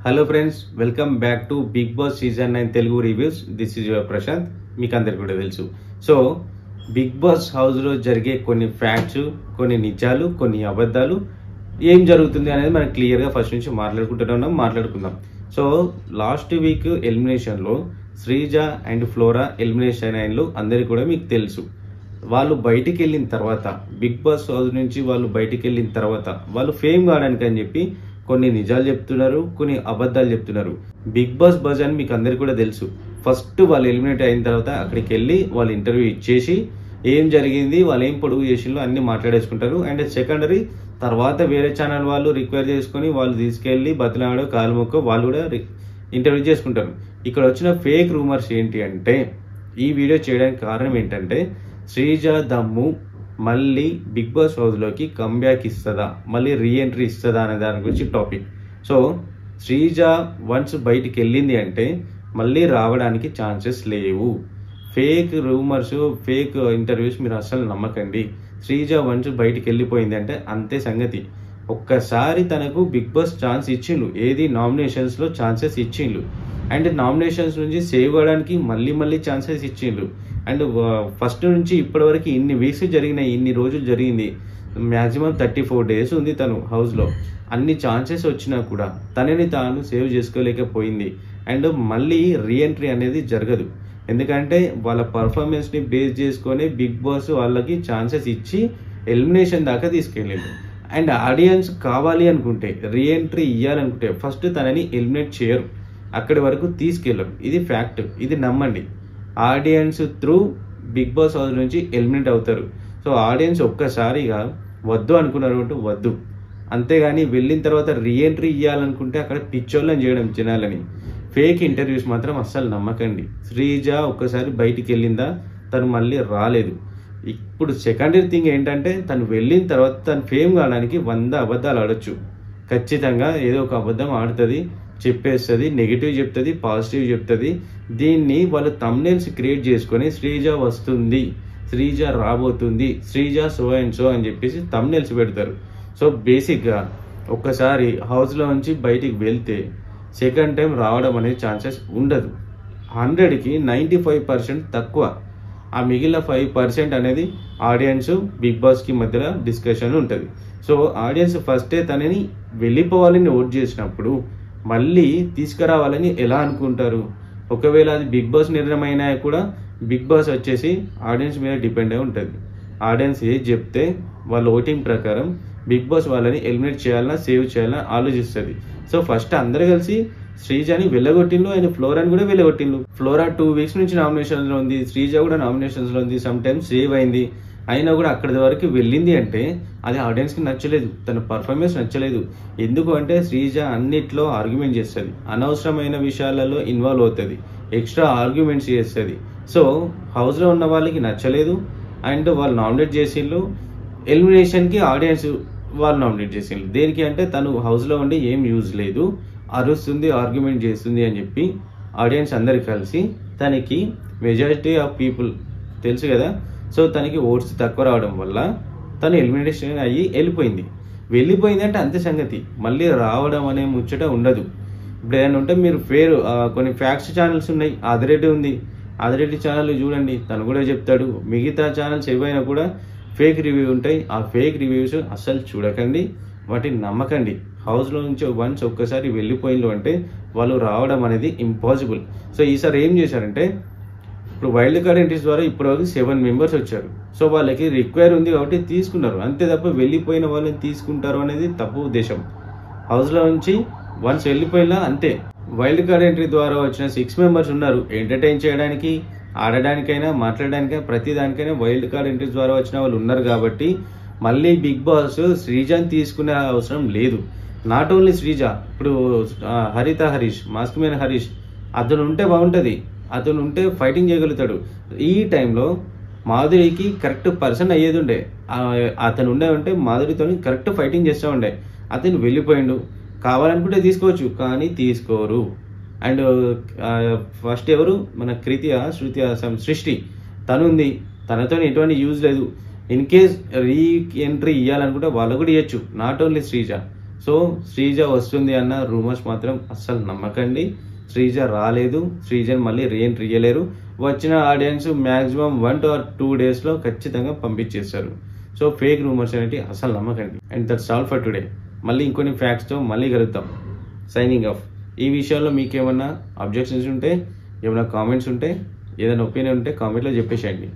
Hello friends, welcome back to Bigg Boss season 9 Telugu reviews. This is your Prashanth. మీకు అందరికి కూడా తెలుసు. సో బిగ్ బాస్ హౌస్లో జరిగే కొన్ని ఫ్యాక్ట్స్, కొన్ని నిజాలు, కొన్ని అబద్ధాలు, ఏం జరుగుతుంది అనేది మనం క్లియర్గా ఫస్ట్ నుంచి మాట్లాడుకుందాం. సో లాస్ట్ వీక్ ఎలిమినేషన్లో శ్రీజ అండ్ ఫ్లోరా ఎలిమినేషన్ అయినలు అందరికీ కూడా మీకు తెలుసు. వాళ్ళు బయటికి వెళ్ళిన తర్వాత, బిగ్ బాస్ హౌస్ నుంచి వాళ్ళు బయటికి వెళ్ళిన తర్వాత వాళ్ళు ఫేమ్ కావడానికి అని చెప్పి కొన్ని నిజాలు చెప్తున్నారు, కొన్ని అబద్ధాలు చెప్తున్నారు. బిగ్ బాస్ బజ్ అని మీకు అందరికీ కూడా తెలుసు. ఫస్ట్ వాళ్ళు ఎలిమినేట్ అయిన తర్వాత అక్కడికి వెళ్ళి వాళ్ళు ఇంటర్వ్యూ ఇచ్చేసి ఏం జరిగింది, వాళ్ళు ఏం పొడుగు చేసిందో అన్ని మాట్లాడేసుకుంటారు. అండ్ సెకండరీ తర్వాత వేరే ఛానల్ వాళ్ళు రిక్వైర్ చేసుకొని వాళ్ళు తీసుకెళ్ళి బతిలాడో కాలు మొక్క వాళ్ళు కూడా ఇంటర్వ్యూ చేసుకుంటారు. ఇక్కడ వచ్చిన ఫేక్ రూమర్స్ ఏంటి అంటే, ఈ వీడియో చేయడానికి కారణం ఏంటంటే శ్రీజ దమ్ము మళ్ళీ బిగ్ బాస్ హౌస్లోకి కంబ్యాక్ ఇస్తుందా, మళ్ళీ రీఎంట్రీ ఇస్తుందా అనే దాని గురించి టాపిక్. సో శ్రీజ వన్స్ బయటికి వెళ్ళింది అంటే మళ్ళీ రావడానికి ఛాన్సెస్ లేవు. ఫేక్ రూమర్స్, ఫేక్ ఇంటర్వ్యూస్ మీరు అస్సలు నమ్మకండి. శ్రీజ వన్స్ బయటికి వెళ్ళిపోయింది అంటే అంతే సంగతి. ఒక్కసారి తనకు బిగ్ బాస్ ఛాన్స్ ఇచ్చిండ్రు, ఏది నామినేషన్స్లో ఛాన్సెస్ ఇచ్చిండ్రు. అండ్ నామినేషన్స్ నుంచి సేవ్ అవ్వడానికి మళ్ళీ ఛాన్సెస్ ఇచ్చిండ్రు. అండ్ ఫస్ట్ నుంచి ఇప్పటి వరకు ఇన్ని వీక్స్ జరిగినాయి, ఇన్ని రోజులు జరిగింది, మ్యాక్సిమం 34 డేస్ ఉంది తను హౌస్లో. అన్ని ఛాన్సెస్ వచ్చినా కూడా తనని తాను సేవ్ చేసుకోలేకపోయింది. అండ్ మళ్ళీ రీఎంట్రీ అనేది జరగదు. ఎందుకంటే వాళ్ళ పర్ఫార్మెన్స్ని బేస్ చేసుకొని బిగ్ బాస్ వాళ్ళకి ఛాన్సెస్ ఇచ్చి ఎలిమినేషన్ దాకా తీసుకెళ్ళారు. అండ్ ఆడియన్స్ కావాలి అనుకుంటే, రీఎంట్రీ ఇవ్వాలనుకుంటే ఫస్ట్ తనని ఎలిమినేట్ చేయరు, అక్కడి వరకు తీసుకెళ్ళరు. ఇది ఫ్యాక్ట్, ఇది నమ్మండి. Audience through Bigg Boss house నుంచి ఎలిమినేట్ అవుతారు. సో ఆడియన్స్ ఒక్కసారిగా వద్దు అనుకున్నారు అంటే వద్దు, అంతేగాని వెళ్ళిన తర్వాత రీఎంట్రీ ఇవ్వాలనుకుంటే అక్కడ పిచ్చోళ్ళని చేయడం జనాలని. ఫేక్ ఇంటర్వ్యూస్ మాత్రం అస్సలు నమ్మకండి. శ్రీజ ఒక్కసారి బయటికి వెళ్ళిందా, తను మళ్ళీ రాలేదు. ఇప్పుడు సెకండరీ థింగ్ ఏంటంటే, తను వెళ్ళిన తర్వాత తను ఫేమ్ కావడానికి 100 అబద్ధాలు ఆడొచ్చు. ఖచ్చితంగా ఏదో ఒక అబద్ధం ఆడుతుంది, చెప్పేస్తుంది, నెగిటివ్ చెప్తుంది, పాజిటివ్ చెప్తుంది. దీన్ని వాళ్ళు థంబ్నెయిల్స్ క్రియేట్ చేసుకొని శ్రీజ వస్తుంది, శ్రీజ రాబోతుంది, శ్రీజ సో అండ్ సో అని చెప్పేసి థంబ్నెయిల్స్ పెడతారు. సో బేసిక్గా ఒక్కసారి హౌస్లో నుంచి బయటికి వెళ్తే సెకండ్ టైం రావడం అనే ఛాన్సెస్ ఉండదు. 100కి 95% తక్కువ. ఆ మిగిలిన 5% అనేది ఆడియన్స్ బిగ్ బాస్కి మధ్యలో డిస్కషన్ ఉంటుంది. సో ఆడియన్స్ ఫస్టే తనని వెళ్ళిపోవాలని ఓట్ చేసినప్పుడు మళ్ళీ తీసుకురావాలని ఎలా అనుకుంటారు? ఒకవేళ అది బిగ్ బాస్ నిర్ణయం అయినా కూడా బిగ్ బాస్ వచ్చేసి ఆడియన్స్ మీద డిపెండ్ అయి ఉంటుంది. ఆడియన్స్ ఏది చెప్తే వాళ్ళ ఓటింగ్ ప్రకారం బిగ్ బాస్ వాళ్ళని ఎలిమినేట్ చేయాలన్నా సేవ్ చేయాలన్నా ఆలోచిస్తుంది. సో ఫస్ట్ అందరూ కలిసి శ్రీజని వెళ్ళగొట్టిండ్రు, ఆయన ఫ్లోరాని కూడా వెళ్ళగొట్టిండ్రు. ఫ్లోరా 2 వీక్స్ నుంచి నామినేషన్స్లో ఉంది, శ్రీజ కూడా నామినేషన్స్లో ఉంది, సమ్ టైమ్స్ సేవ్ అయింది, అయినా కూడా అక్కడి వరకు వెళ్ళింది అంటే అది ఆడియన్స్కి నచ్చలేదు, తన పర్ఫార్మెన్స్ నచ్చలేదు. ఎందుకు అంటే శ్రీజ అన్నిట్లో ఆర్గ్యుమెంట్ చేస్తుంది, అనవసరమైన విషయాలలో ఇన్వాల్వ్ అవుతుంది, ఎక్స్ట్రా ఆర్గ్యుమెంట్స్ చేస్తుంది. సో హౌస్లో ఉన్న వాళ్ళకి నచ్చలేదు. అండ్ వాళ్ళు నామినేట్ చేసిండ్రు, ఎలిమినేషన్కి ఆడియన్స్ వాళ్ళు నామినేట్ చేసిండ్రు. దేనికి అంటే తను హౌస్లో ఉండి ఏం యూజ్ లేదు, అరుస్తుంది, ఆర్గ్యుమెంట్ చేస్తుంది అని చెప్పి ఆడియన్స్ అందరు కలిసి తనకి మెజారిటీ ఆఫ్ పీపుల్ తెలుసు కదా, సో తనకి ఓట్స్ తక్కువ రావడం వల్ల తను ఎలిమినేషన్ అయ్యి వెళ్ళిపోయింది అంటే అంతే సంగతి. మళ్ళీ రావడం అనే ముచ్చట ఉండదు. ఇప్పుడు ఏదైనా ఉంటే మీరు కొన్ని ఫ్యాక్ట్స్ ఛానల్స్ ఉన్నాయి, ఆదిరెడ్డి ఉంది, ఆదిరెడ్డి ఛానల్ చూడండి, తను కూడా చెప్తాడు. మిగతా ఛానల్స్ ఏవైనా కూడా ఫేక్ రివ్యూ ఉంటాయి, ఆ ఫేక్ రివ్యూస్ అస్సలు చూడకండి, వాటిని నమ్మకండి. హౌస్లో నుంచి వన్స్ ఒక్కసారి వెళ్ళిపోయిండ్రు అంటే వాళ్ళు రావడం అనేది ఇంపాసిబుల్. సో ఈసారి ఏం చేశారంటే, ఇప్పుడు వైల్డ్ కార్డ్ ఎంట్రీస్ ద్వారా ఇప్పటివరకు 7 మెంబర్స్ వచ్చారు. సో వాళ్ళకి రిక్వైర్ ఉంది కాబట్టి తీసుకున్నారు, అంతే తప్ప వెళ్ళిపోయిన వాళ్ళని తీసుకుంటారు అనేది తప్పు ఉద్దేశం. హౌస్లో నుంచి వన్స్ వెళ్ళిపోయినా అంతే. వైల్డ్ కార్డ్ ఎంట్రీ ద్వారా వచ్చిన 6 మెంబర్స్ ఉన్నారు, ఎంటర్టైన్ చేయడానికి, ఆడడానికైనా, మాట్లాడడానికైనా, ప్రతి దానికైనా వైల్డ్ కార్డ్ ఎంట్రీస్ ద్వారా వచ్చిన వాళ్ళు ఉన్నారు. కాబట్టి మళ్ళీ బిగ్ బాస్ శ్రీజని తీసుకునే అవసరం లేదు. నాట్ ఓన్లీ శ్రీజ, ఇప్పుడు హరిత హరీష్, మాస్క్ మ్యాన్ హరీష్, అతను ఉంటే బాగుంటుంది, అతను ఉంటే ఫైటింగ్ చేయగలుగుతాడు. ఈ టైంలో మాధురికి కరెక్ట్ పర్సన్ అయ్యేది ఉండే, అతను ఉంటే మాధురితో కరెక్ట్ ఫైటింగ్ చేస్తూ ఉండే. అతను వెళ్ళిపోయిండు, కావాలనుకుంటే తీసుకోవచ్చు కానీ తీసుకోరు. అండ్ ఫస్ట్ ఎవరు, మన సృష్టి, తనుంది, తనతో ఎటువంటి యూజ్ లేదు. ఇన్ కేస్ రీ ఎంట్రీ ఇవ్వాలనుకుంటే వాళ్ళు కూడా ఇవ్వచ్చు, not only Sreeja. So Sreeja వస్తుంది అన్న రూమర్స్ మాత్రం అస్సలు నమ్మకండి. శ్రీజ రాలేదు, శ్రీజని మళ్ళీ రీఎంట్రీ ఇయ్యలేరు. వచ్చిన ఆడియన్స్ మ్యాక్సిమం 1 to 2 daysలో ఖచ్చితంగా పంపించేస్తారు. సో ఫేక్ రూమర్స్ అనేవి అసలు నమ్మకండి. And that's all for today. మళ్ళీ ఇంకొన్ని ఫ్యాక్ట్స్తో మళ్ళీ కలుద్దాం. Signing off. ఈ విషయంలో మీకు ఏమన్నా అబ్జెక్షన్స్ ఉంటే, ఏమైనా కామెంట్స్ ఉంటే, ఏదైనా ఒపీనియన్ ఉంటే కామెంట్లో చెప్పేసేయండి.